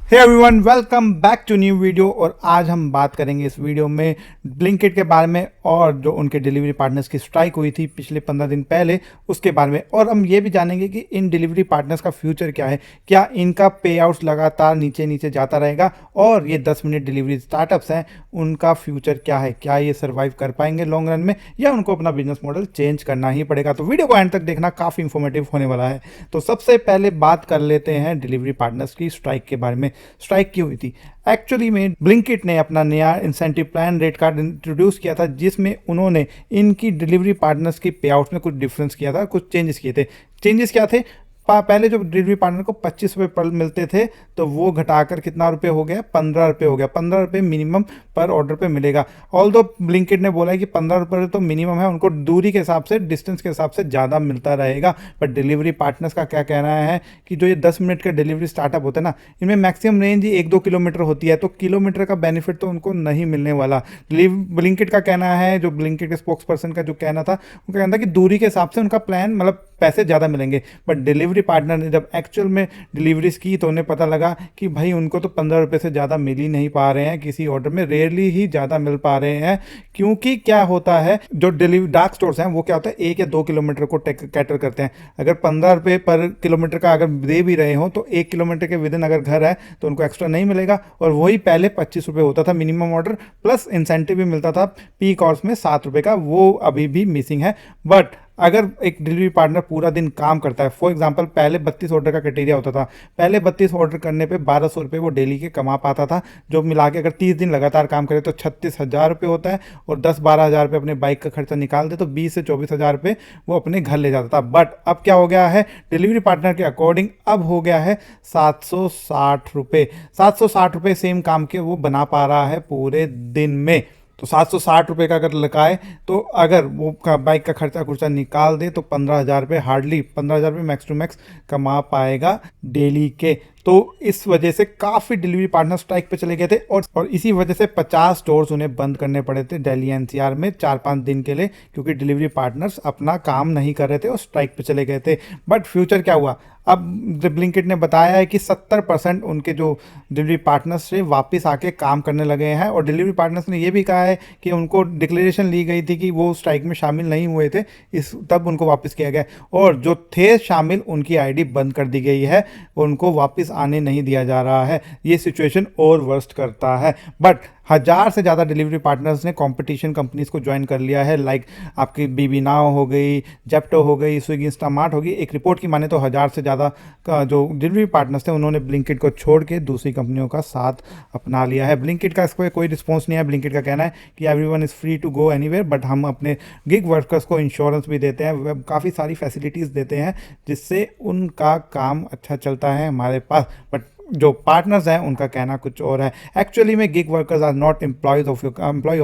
Hey everyone, welcome back to new video. और आज हम बात करेंगे इस वीडियो में ब्लिंकिट के बारे में और जो उनके डिलीवरी पार्टनर्स की स्ट्राइक हुई थी पिछले 15 दिन पहले उसके बारे में। और हम ये भी जानेंगे कि इन डिलीवरी पार्टनर्स का फ्यूचर क्या है, क्या इनका पे आउट्स लगातार नीचे नीचे जाता रहेगा, और ये 10 मिनट डिलीवरी स्टार्टअप्स हैं उनका फ्यूचर क्या है, क्या ये सर्वाइव कर पाएंगे लॉन्ग रन में, या उनको अपना बिजनेस मॉडल चेंज करना ही पड़ेगा। तो वीडियो को एंड तक देखना, काफ़ी इंफॉर्मेटिव होने वाला है। तो सबसे पहले बात कर लेते हैं डिलीवरी पार्टनर्स की स्ट्राइक के बारे में। स्ट्राइक की हुई थी एक्चुअली में ब्लिंकिट ने अपना नया incentive plan rate card introduce किया था, जिसमें उन्होंने इनकी डिलीवरी पार्टनर्स की पे आउट में कुछ डिफरेंस किया था, कुछ चेंजेस किए थे। चेंजेस क्या थे? पहले जो डिलीवरी पार्टनर को 25 रुपये पर मिलते थे, तो वो घटाकर कितना रुपये हो गया? 15 रुपये हो गया। 15 रुपये मिनिमम पर ऑर्डर पे मिलेगा। ऑल दो ब्लिंकिट ने बोला है कि 15 रुपये तो मिनिमम है, उनको दूरी के हिसाब से, डिस्टेंस के हिसाब से ज़्यादा मिलता रहेगा। बट डिलीवरी पार्टनर्स का क्या कहना है कि जो ये 10 मिनट का डिलीवरी स्टार्टअप होता है ना, इनमें मैक्सिमम रेंज ही 1-2 किलोमीटर होती है, तो किलोमीटर का बेनिफिट तो उनको नहीं मिलने वाला। ब्लिंकिट का कहना है, जो ब्लिंकिट के स्पोक्स पर्सन का जो कहना था, उनका कहना था कि दूरी के हिसाब से उनका प्लान, मतलब पैसे ज़्यादा मिलेंगे। बट डिलीवरी पार्टनर ने जब एक्चुअल में डिलीवरीज की तो उन्हें पता लगा कि भाई उनको तो 15 रुपये से ज़्यादा मिल ही नहीं पा रहे हैं, किसी ऑर्डर में रेयरली ही ज़्यादा मिल पा रहे हैं। क्योंकि क्या होता है, जो डिलीवरी डार्क स्टोर्स हैं वो क्या होता है, 1 या 2 किलोमीटर को कैटर करते हैं। अगर 15 रुपये पर किलोमीटर का अगर दे भी रहे हो, तो 1 किलोमीटर के विदिन अगर घर है तो उनको एक्स्ट्रा नहीं मिलेगा। और वही पहले 25 रुपये होता था मिनिमम ऑर्डर, प्लस इंसेंटिव भी मिलता था पीक आवर्स में 7 रुपये का, वो अभी भी मिसिंग है। बट अगर एक डिलीवरी पार्टनर पूरा दिन काम करता है, फॉर एग्जांपल पहले 32 ऑर्डर का क्राइटेरिया होता था, पहले 32 ऑर्डर करने पे 1200 रुपये वो डेली के कमा पाता था, जो मिला के अगर 30 दिन लगातार काम करे तो 36,000 रुपये होता है। और 10-12 हज़ार रुपये अपने बाइक का खर्चा निकाल दे तो 20 से 24 हज़ार रुपये वो अपने घर ले जाता था। बट अब क्या हो गया है, डिलीवरी पार्टनर के अकॉर्डिंग अब हो गया है 760 रुपये। 760 रुपये सेम काम के वो बना पा रहा है पूरे दिन में। तो 760 रुपये का अगर लगाए, तो अगर वो बाइक का खर्चा निकाल दे तो 15,000 रुपये, हार्डली 15,000 रुपये मैक्स टू मैक्स कमा पाएगा डेली के। तो इस वजह से काफ़ी डिलीवरी पार्टनर स्ट्राइक पे चले गए थे, और इसी वजह से 50 स्टोर्स उन्हें बंद करने पड़े थे दिल्ली एनसीआर में 4-5 दिन के लिए, क्योंकि डिलीवरी पार्टनर्स अपना काम नहीं कर रहे थे और स्ट्राइक पे चले गए थे। बट फ्यूचर क्या हुआ? अब ब्लिंकिट ने बताया है कि 70% उनके जो डिलीवरी पार्टनर्स थे वापस आके काम करने लगे हैं। और डिलीवरी पार्टनर्स ने ये भी कहा है कि उनको डिक्लेरेशन ली गई थी कि वो स्ट्राइक में शामिल नहीं हुए थे, तब उनको वापस किया गया। और जो थे शामिल, उनकी आईडी बंद कर दी गई है, उनको वापस आने नहीं दिया जा रहा है। ये सिचुएशन और वर्स्ट करता है। बट 1000 से ज़्यादा डिलीवरी पार्टनर्स ने कंपटीशन कंपनीज को ज्वाइन कर लिया है, लाइक आपकी बीबी नाउ हो गई, जेप्टो हो गई, स्विगी इंस्टामार्ट होगी। एक रिपोर्ट की माने तो 1000 से ज़्यादा का जो डिलीवरी पार्टनर्स थे, उन्होंने ब्लिंकिट को छोड़ के दूसरी कंपनियों का साथ अपना लिया है। ब्लिंकिट का इस पर कोई रिस्पॉन्स नहीं है। ब्लिंकिट का कहना है कि everyone is free to go anywhere, but हम अपने गिग वर्कर्स को इंश्योरेंस भी देते हैं, काफ़ी सारी फैसिलिटीज़ देते हैं, जिससे उनका काम अच्छा चलता है हमारे पास। बट जो पार्टनर्स हैं उनका कहना कुछ और है। एक्चुअली में gig workers are not employees of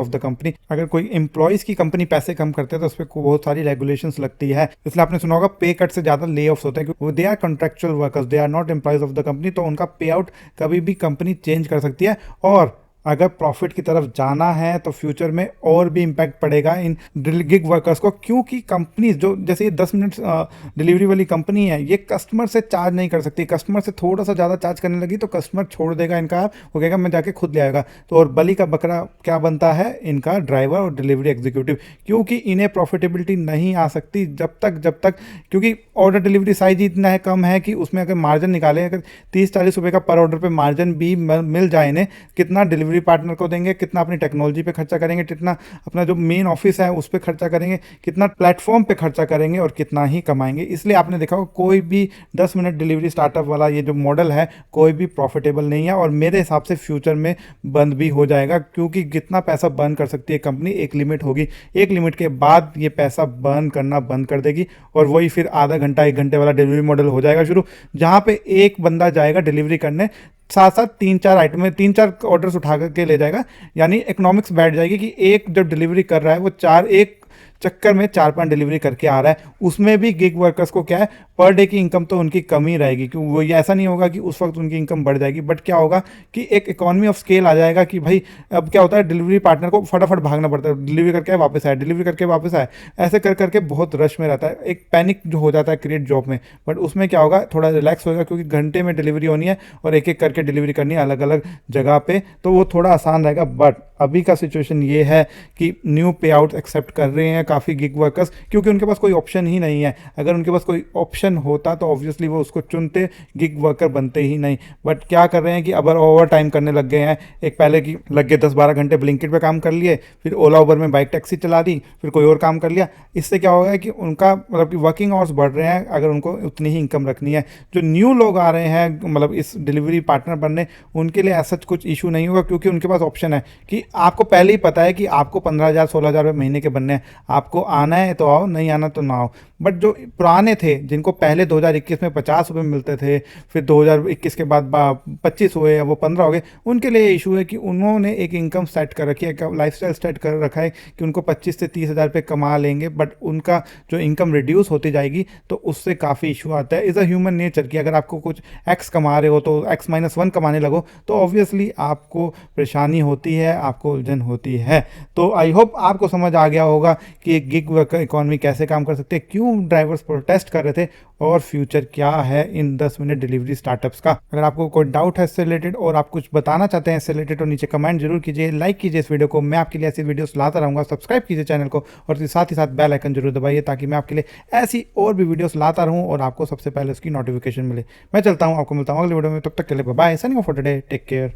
the company. अगर कोई एम्प्लॉयज की कंपनी पैसे कम करते हैं तो उस पर बहुत सारी रेगुलेशंस लगती है, इसलिए आपने सुना होगा पे कट से ज़्यादा ले ऑफ्स होते हैं, क्योंकि they are contractual workers, they are not employees of the company. तो उनका पे आउट कभी भी कंपनी चेंज कर सकती है। और अगर प्रॉफिट की तरफ जाना है तो फ्यूचर में और भी इम्पैक्ट पड़ेगा इन गिग वर्कर्स को, क्योंकि कंपनीज जो जैसे ये 10 मिनट डिलीवरी वाली कंपनी है, ये कस्टमर से चार्ज नहीं कर सकती। कस्टमर से थोड़ा सा ज़्यादा चार्ज करने लगी तो कस्टमर छोड़ देगा इनका, वो कहेगा मैं जाके खुद ले आएगा। तो और बलि का बकरा क्या बनता है? इनका ड्राइवर और डिलीवरी एग्जीक्यूटिव, क्योंकि इन्हें प्रॉफिटेबिलिटी नहीं आ सकती जब तक क्योंकि ऑर्डर डिलीवरी साइज ही इतना है कम है कि उसमें अगर मार्जिन निकालें, अगर 30-40 रुपये का पर ऑर्डर पर मार्जिन भी मिल जाए इन्हें, कितना डिलीवरी पार्टनर को देंगे, कितना अपनी टेक्नोलॉजी पे खर्चा करेंगे, कितना अपना जो मेन ऑफिस है उस पे खर्चा करेंगे, कितना प्लेटफॉर्म पे खर्चा करेंगे, और कितना ही कमाएंगे। इसलिए आपने देखा होगा कोई भी 10 मिनट डिलीवरी स्टार्टअप वाला ये जो मॉडल है, कोई भी प्रॉफिटेबल नहीं है। और मेरे हिसाब से फ्यूचर में बंद भी हो जाएगा, क्योंकि कितना पैसा बर्न कर सकती है कंपनी, एक लिमिट होगी। एक लिमिट के बाद ये पैसा बर्न करना बंद कर देगी, और वही फिर आधा घंटा 1 घंटे वाला डिलीवरी मॉडल हो जाएगा शुरू, जहाँ पे एक बंदा जाएगा डिलीवरी करने, साथ साथ 3-4 आइटम में 3-4 ऑर्डर्स उठा करके ले जाएगा। यानी इकोनॉमिक्स बैठ जाएगी कि एक जब डिलीवरी कर रहा है वो चक्कर में 4-5 डिलीवरी करके आ रहा है, उसमें भी गिग वर्कर्स को क्या है, पर डे की इनकम तो उनकी कम ही रहेगी, क्योंकि वो ये ऐसा नहीं होगा कि उस वक्त उनकी इनकम बढ़ जाएगी, बट क्या होगा कि एक इकोनॉमी ऑफ स्केल आ जाएगा कि भाई अब क्या होता है, डिलीवरी पार्टनर को फटाफट भागना पड़ता है, डिलीवरी करके वापस आए, डिलीवरी करके वापस आए, ऐसे कर करके बहुत रश में रहता है, एक पैनिक जो हो जाता है क्रिएट जॉब में। बट उसमें क्या होगा, थोड़ा रिलैक्स होगा, क्योंकि घंटे में डिलीवरी होनी है और एक एक करके डिलीवरी करनी है अलग अलग जगह पे, तो वो थोड़ा आसान रहेगा। बट अभी का सिचुएशन ये है कि न्यू पे आउट एक्सेप्ट कर रहे हैं काफ़ी गिग वर्कर्स, क्योंकि उनके पास कोई ऑप्शन ही नहीं है। अगर उनके पास कोई ऑप्शन होता तो ऑब्वियसली वो उसको चुनते, गिग वर्कर बनते ही नहीं। बट क्या कर रहे हैं कि अब ओवर टाइम करने लग गए हैं। एक पहले की लग गए 10-12 घंटे ब्लिंकिट पे काम कर लिए, फिर ओला उबर में बाइक टैक्सी चला दी, फिर कोई और काम कर लिया। इससे क्या होगा कि उनका मतलब कि वर्किंग आवर्स बढ़ रहे हैं, अगर उनको उतनी ही इनकम रखनी है। जो न्यू लोग आ रहे हैं मतलब इस डिलीवरी पार्टनर बनने, उनके लिए ऐसा कुछ इशू नहीं होगा, क्योंकि उनके पास ऑप्शन है कि आपको पहले ही पता है कि आपको 15,000-16,000 रुपये महीने के बनने हैं, आपको आना है तो आओ, नहीं आना तो ना आओ। बट जो पुराने थे, जिनको पहले 2021 में 50 रुपये मिलते थे, फिर 2021 के बाद 25 हुए या वो 15 हो गए, उनके लिए इशू है कि उन्होंने एक इनकम सेट कर रखी है, एक लाइफस्टाइल सेट कर रखा है कि उनको 25 से 30,000 रुपये कमा लेंगे, बट उनका जो इनकम रिड्यूस होती जाएगी, तो उससे काफ़ी इशू आता है। इज़ अ ह्यूमन नेचर कि अगर आपको कुछ एक्स कमा रहे हो तो x-1 कमाने लगो, तो ऑब्वियसली आपको परेशानी होती है, आपको उलझन होती है। तो आई होप आपको समझ आ गया होगा कि एक गिग वर्कर इकॉनमी कैसे काम कर सकते हैं, क्यों ड्राइवर्स प्रोटेस्ट कर रहे थे, और फ्यूचर क्या है इन 10 मिनट डिलीवरी स्टार्टअप्स का। अगर आपको कोई डाउट है इससे रिलेटेड और आप कुछ बताना चाहते हैं इससे रिलेटेड, तो नीचे कमेंट जरूर कीजिए, लाइक कीजिए इस वीडियो को। मैं आपके लिए ऐसी वीडियोस लाता रहूँगा। सब्सक्राइब कीजिए चैनल को और साथ ही साथ बेल आइकन जरूर दबाइए, ताकि मैं आपके लिए ऐसी और भी वीडियोस लाता रहूँ और आपको सबसे पहले उसकी नोटिफिकेशन मिले। मैं चलता हूँ, आपको मिलता हूँ अगले वीडियो में, तब तक के लिए bye bye, signing off for today, take care.